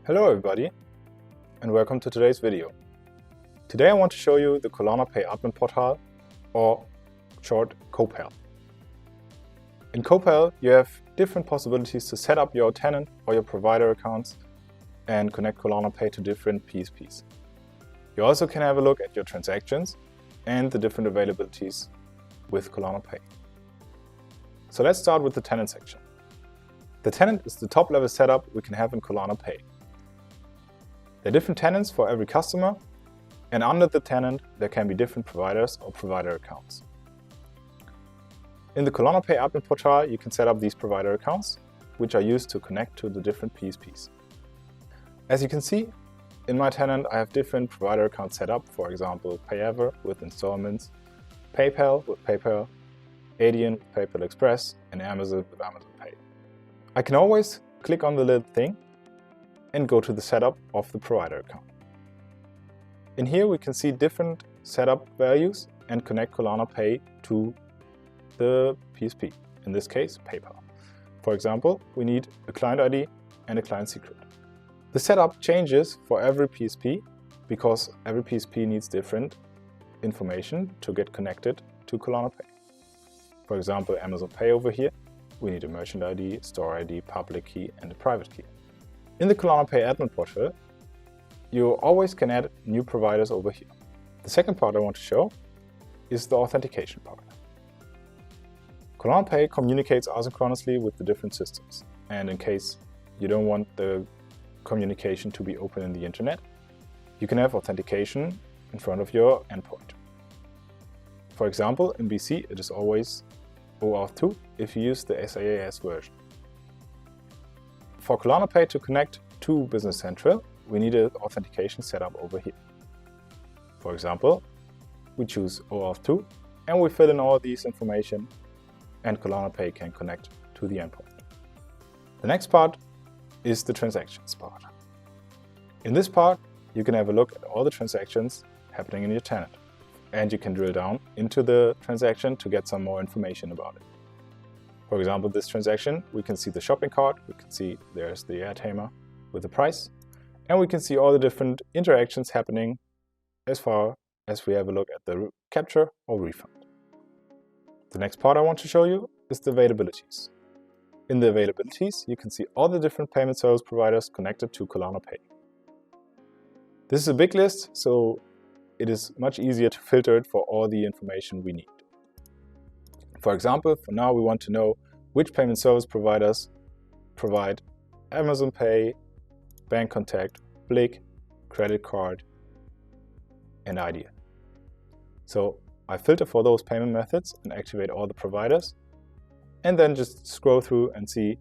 Hello everybody, and welcome to today's video. Today I want to show you the Collana Pay admin portal, or short COPAL. In COPAL you have different possibilities to set up your tenant or your provider accounts and connect Collana Pay to different PSPs. You also can have a look at your transactions and the different availabilities with Collana Pay. So let's start with the tenant section. The tenant is the top level setup we can have in Collana Pay. There are different tenants for every customer, and under the tenant there can be different providers or provider accounts. In the Collana Pay admin portal you can set up these provider accounts, which are used to connect to the different PSPs. As you can see, in my tenant I have different provider accounts set up, for example Payever with installments, PayPal with PayPal, Adyen with PayPal Express, and Amazon with Amazon Pay. I can always click on the little thing and go to the setup of the provider account. In here we can see different setup values and connect Collana Pay to the PSP, in this case PayPal. For example, we need a client ID and a client secret. The setup changes for every PSP because every PSP needs different information to get connected to Collana Pay. For example, Amazon Pay over here, we need a merchant ID, store ID, public key and a private key. In the Collana Pay admin portal, you always can add new providers over here. The second part I want to show is the authentication part. Collana Pay communicates asynchronously with the different systems, and in case you don't want the communication to be open in the internet, you can have authentication in front of your endpoint. For example, in BC it is always OAuth 2 if you use the SaaS version. For Collana Pay to connect to Business Central, we need an authentication setup over here. For example, we choose OAuth 2 and we fill in all these information, and Collana Pay can connect to the endpoint. The next part is the transactions part. In this part, you can have a look at all the transactions happening in your tenant, and you can drill down into the transaction to get some more information about it. For example, this transaction, we can see the shopping cart, we can see there's the air timer with the price, and we can see all the different interactions happening as far as we have a look at the capture or refund. The next part I want to show you is the availabilities. In the availabilities, you can see all the different payment service providers connected to Collana Pay. This is a big list, so it is much easier to filter it for all the information we need. For example, for now we want to know which payment service providers provide Amazon Pay, Bank Contact, Blik, credit card, and Idea. So I filter for those payment methods and activate all the providers, and then just scroll through and see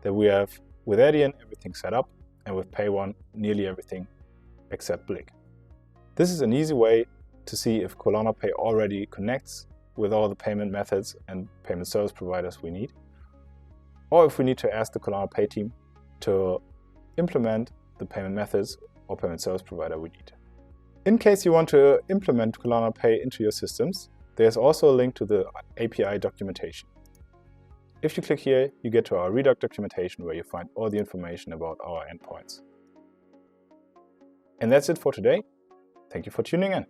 that we have with Adyen everything set up, and with PayOne nearly everything except Blik. This is an easy way to see if Collana Pay already connects with all the payment methods and payment service providers we need, or if we need to ask the Collana Pay team to implement the payment methods or payment service provider we need. In case you want to implement Collana Pay into your systems, there's also a link to the API documentation. If you click here, you get to our Redoc documentation where you find all the information about our endpoints. And that's it for today. Thank you for tuning in.